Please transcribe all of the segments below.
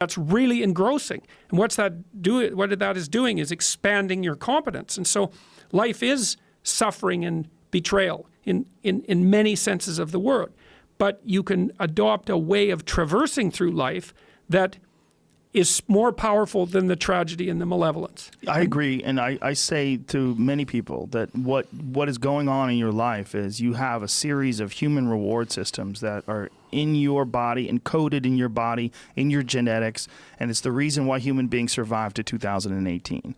That's really engrossing. And what that is doing is expanding your competence. And so life is suffering and betrayal in many senses of the word. But you can adopt a way of traversing through life that is more powerful than the tragedy and the malevolence. I agree, and I say to many people that what is going on in your life is you have a series of human reward systems that are in your body, encoded in your body, in your genetics, and it's the reason why human beings survived to 2018.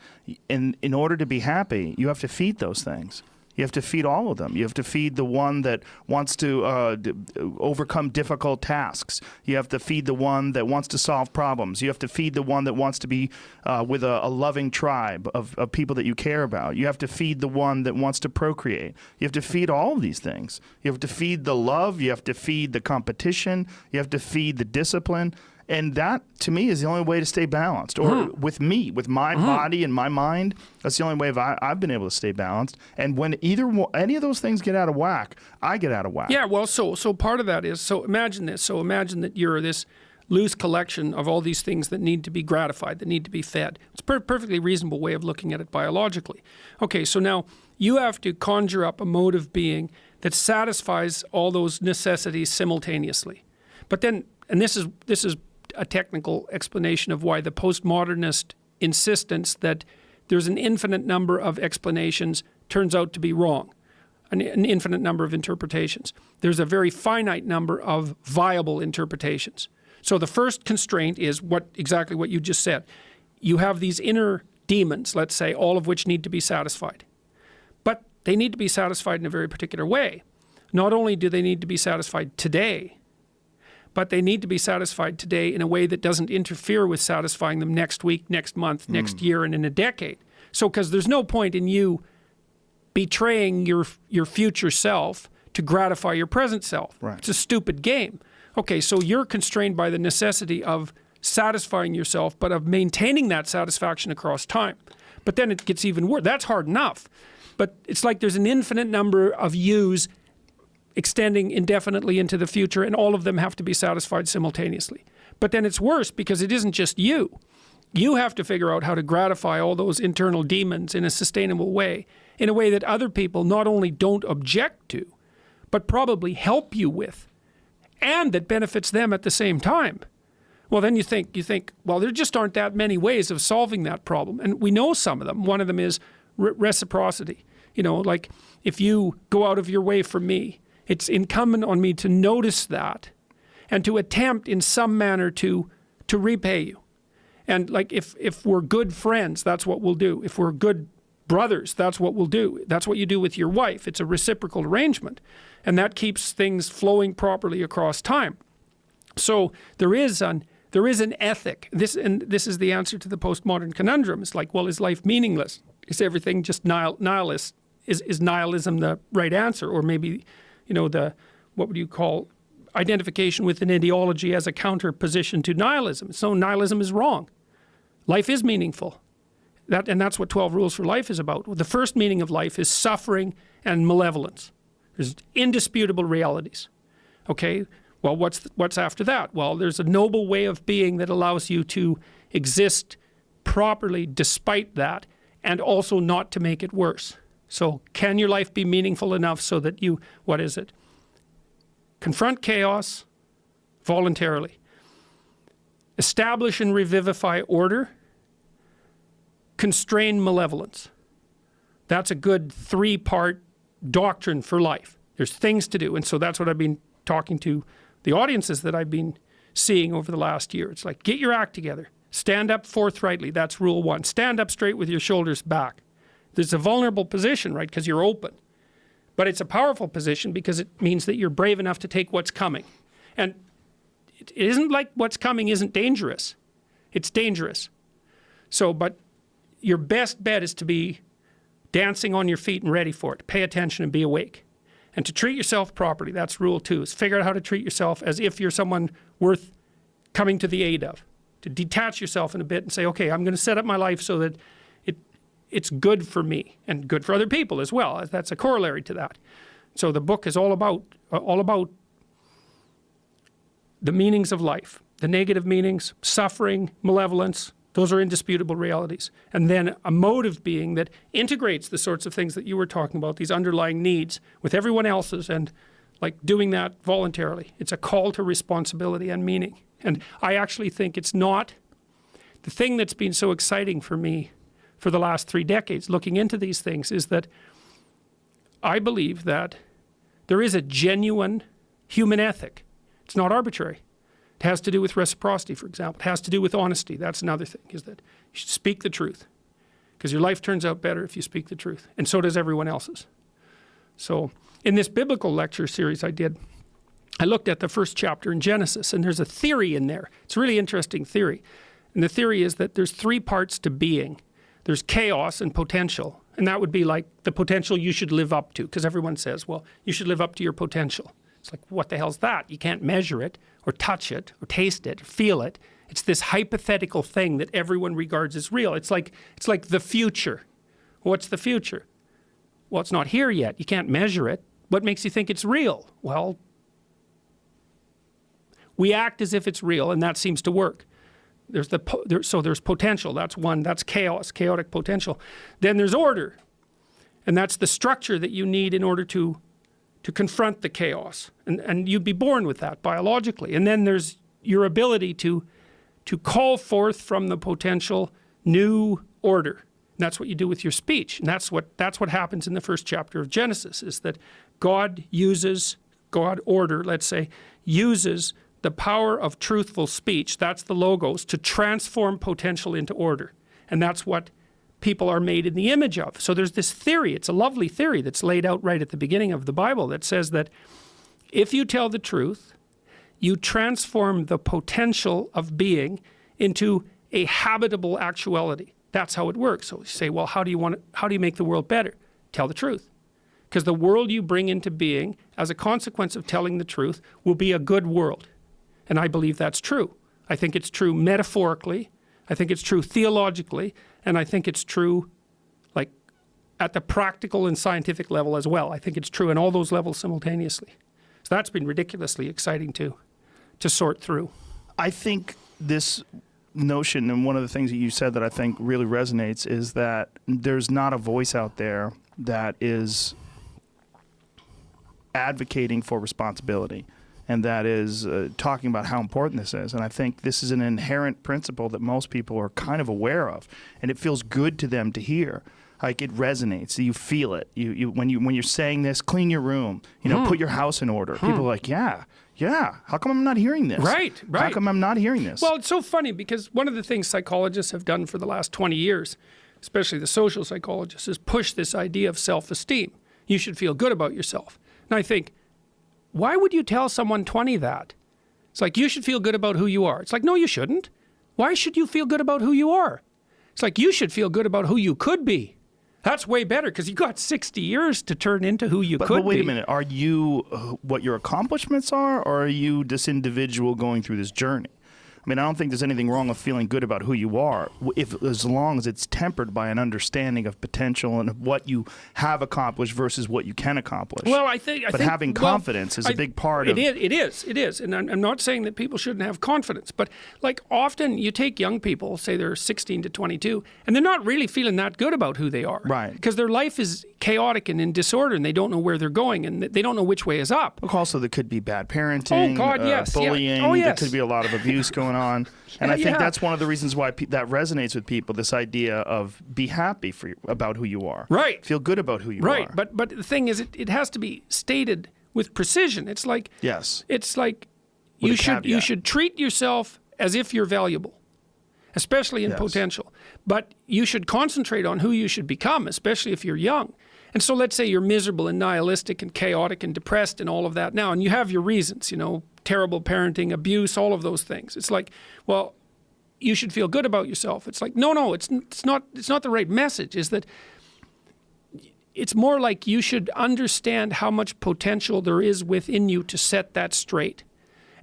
And in order to be happy, you have to feed those things. You have to feed all of them. You have to feed the one that wants to overcome difficult tasks. You have to feed the one that wants to solve problems. You have to feed the one that wants to be with a loving tribe of people that you care about. You have to feed the one that wants to procreate. You have to feed all of these things. You have to feed the love. You have to feed the competition. You have to feed the discipline. And that, to me, is the only way to stay balanced. Or with me, with my body and my mind, that's the only way I've been able to stay balanced. And when any of those things get out of whack, I get out of whack. Yeah, well, so part of that is, so imagine this. So imagine that you're this loose collection of all these things that need to be gratified, that need to be fed. It's a perfectly reasonable way of looking at it biologically. Okay, so now you have to conjure up a mode of being that satisfies all those necessities simultaneously. But then, and this is a technical explanation of why the postmodernist insistence that there's an infinite number of explanations turns out to be wrong, an infinite number of interpretations. There's a very finite number of viable interpretations. So the first constraint is exactly what you just said. You have these inner demons, let's say, all of which need to be satisfied. But they need to be satisfied in a very particular way. Not only do they need to be satisfied today, but they need to be satisfied today in a way that doesn't interfere with satisfying them next week, next month, next year, and in a decade. So, because there's no point in you betraying your future self to gratify your present self. Right. It's a stupid game. Okay, so you're constrained by the necessity of satisfying yourself, but of maintaining that satisfaction across time. But then it gets even worse. That's hard enough. But it's like there's an infinite number of yous extending indefinitely into the future, and all of them have to be satisfied simultaneously. But then it's worse because it isn't just you. You have to figure out how to gratify all those internal demons in a sustainable way, in a way that other people not only don't object to, but probably help you with, and that benefits them at the same time. Well, then you think, well, there just aren't that many ways of solving that problem. And we know some of them. One of them is reciprocity. You know, like if you go out of your way for me, it's incumbent on me to notice that and to attempt in some manner to repay you. And like if we're good friends, that's what we'll do. If we're good brothers, that's what we'll do. That's what you do with your wife. It's a reciprocal arrangement. And that keeps things flowing properly across time. So there is an ethic. This is the answer to the postmodern conundrum. It's like, well, is life meaningless? Is everything just nihilist? Is nihilism the right answer? Or maybe, you know, what would you call identification with an ideology as a counter-position to nihilism. So nihilism is wrong. Life is meaningful. And that's what 12 Rules for Life is about. The first meaning of life is suffering and malevolence. There's indisputable realities. Okay, well, what's after that? Well, there's a noble way of being that allows you to exist properly despite that, and also not to make it worse. So can your life be meaningful enough so that you, what is it? Confront chaos voluntarily. Establish and revivify order. Constrain malevolence. That's a good 3-part doctrine for life. There's things to do. And so that's what I've been talking to the audiences that I've been seeing over the last year. It's like, get your act together. Stand up forthrightly. That's rule 1. Stand up straight with your shoulders back. There's a vulnerable position, right, because you're open. But it's a powerful position because it means that you're brave enough to take what's coming. And it isn't like what's coming isn't dangerous. It's dangerous. So, but your best bet is to be dancing on your feet and ready for it. Pay attention and be awake. And to treat yourself properly, that's rule 2, is figure out how to treat yourself as if you're someone worth coming to the aid of. To detach yourself in a bit and say, okay, I'm going to set up my life so that it's good for me and good for other people as well. That's a corollary to that. So the book is all about the meanings of life. the negative meanings, suffering, malevolence, those are indisputable realities. And then a motive being that integrates the sorts of things that you were talking about, these underlying needs, with everyone else's, and like doing that voluntarily. It's a call to responsibility and meaning. And I actually think it's not the thing that's been so exciting for me for the last 3 decades looking into these things is that I believe that there is a genuine human ethic. It's not arbitrary. It has to do with reciprocity, for example. It has to do with honesty. That's another thing, is that you should speak the truth, because your life turns out better if you speak the truth, and so does everyone else's. So in this biblical lecture series I did, I looked at the first chapter in Genesis, and there's a theory in there. It's a really interesting theory. And the theory is that there's 3 parts to being. There's chaos and potential. And that would be like the potential you should live up to, because everyone says, well, you should live up to your potential. It's like, what the hell's that? You can't measure it or touch it or taste it or feel it. It's this hypothetical thing that everyone regards as real. It's like the future. What's the future? Well, it's not here yet. You can't measure it. What makes you think it's real? Well, we act as if it's real, and that seems to work. So there's potential. That's one. That's chaos, chaotic potential. Then there's order, and that's the structure that you need in order to confront the chaos. And you'd be born with that biologically. And then there's your ability to call forth from the potential new order. And that's what you do with your speech. And that's what happens in the first chapter of Genesis, is that God order, let's say, uses the power of truthful speech, that's the logos, to transform potential into order. And that's what people are made in the image of. So there's this theory, it's a lovely theory that's laid out right at the beginning of the Bible that says that if you tell the truth, you transform the potential of being into a habitable actuality. That's how it works. So you say, well, how do you make the world better? Tell the truth. Because the world you bring into being as a consequence of telling the truth will be a good world. And I believe that's true. I think it's true metaphorically. I think it's true theologically. And I think it's true like at the practical and scientific level as well. I think it's true in all those levels simultaneously. So that's been ridiculously exciting to sort through. I think this notion, and one of the things that you said that I think really resonates, is that there's not a voice out there that is advocating for responsibility, and that is talking about how important this is. And I think this is an inherent principle that most people are kind of aware of, and it feels good to them to hear. Like, it resonates. You feel it. When you're saying this, clean your room, put your house in order. People are like, yeah. How come I'm not hearing this? Right. How come I'm not hearing this? Well, it's so funny because one of the things psychologists have done for the last 20 years, especially the social psychologists, is push this idea of self-esteem. You should feel good about yourself. And I think, why would you tell someone 20 that? It's like, you should feel good about who you are. It's like, no, you shouldn't. Why should you feel good about who you are? It's like, you should feel good about who you could be. That's way better, because you got 60 years to turn into who you could be. But wait a minute. Are you what your accomplishments are, or are you this individual going through this journey? I mean, I don't think there's anything wrong with feeling good about who you are, as long as it's tempered by an understanding of potential and what you have accomplished versus what you can accomplish. Well, I think having confidence is a big part of it. It is. And I'm not saying that people shouldn't have confidence, but like often you take young people, say they're 16 to 22, and they're not really feeling that good about who they are. Right. Because their life is chaotic and in disorder, and they don't know where they're going, and they don't know which way is up. Also, there could be bad parenting, bullying. Yeah. Oh, yes. There could be a lot of abuse going on. And I think that's one of the reasons why that resonates with people, this idea of be happy about who you are. Right. Feel good about who you are. Right. But the thing is, it has to be stated with precision. It's like, yes. It's like you should treat yourself as if you're valuable, especially in potential. But you should concentrate on who you should become, especially if you're young. And so let's say you're miserable and nihilistic and chaotic and depressed and all of that now, and you have your reasons, terrible parenting, abuse, all of those things. It's like, well, you should feel good about yourself. It's like, no, it's not the right message. Is that it's more like you should understand how much potential there is within you to set that straight.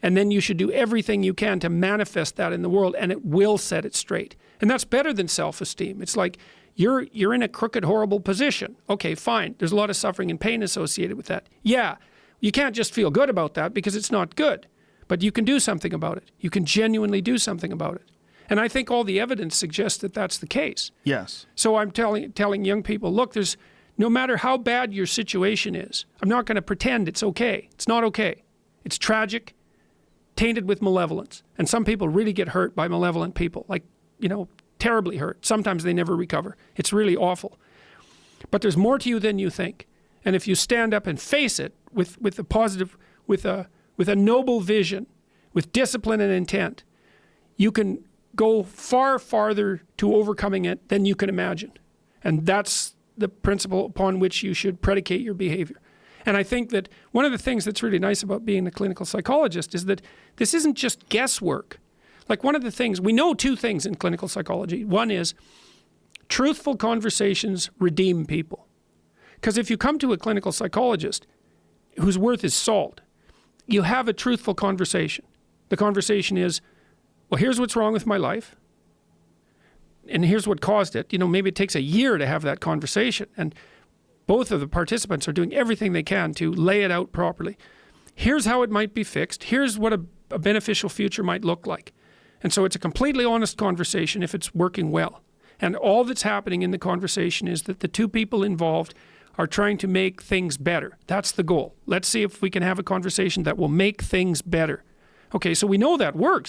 And then you should do everything you can to manifest that in the world, and it will set it straight. And that's better than self-esteem. It's like, you're in a crooked, horrible position. Okay, fine. There's a lot of suffering and pain associated with that. Yeah, you can't just feel good about that because it's not good. but you can do something about it. You can genuinely do something about it. And I think all the evidence suggests that that's the case. Yes. So I'm telling young people, look, no matter how bad your situation is, I'm not going to pretend it's okay. It's not okay. It's tragic, tainted with malevolence. And some people really get hurt by malevolent people, like, terribly hurt. Sometimes they never recover. It's really awful. But there's more to you than you think. And if you stand up and face it with a positive, with a noble vision, with discipline and intent, you can go far farther to overcoming it than you can imagine. And that's the principle upon which you should predicate your behavior. And I think that one of the things that's really nice about being a clinical psychologist is that this isn't just guesswork. Like, one of the things, we know two things in clinical psychology. One is truthful conversations redeem people. Because if you come to a clinical psychologist whose worth is salt, you have a truthful conversation. The conversation is, well, here's what's wrong with my life, and here's what caused it. Maybe it takes a year to have that conversation, and both of the participants are doing everything they can to lay it out properly. Here's how it might be fixed. Here's what a beneficial future might look like. And so it's a completely honest conversation if it's working well. And all that's happening in the conversation is that the two people involved are trying to make things better. That's the goal. Let's see if we can have a conversation that will make things better. Okay, so we know that works.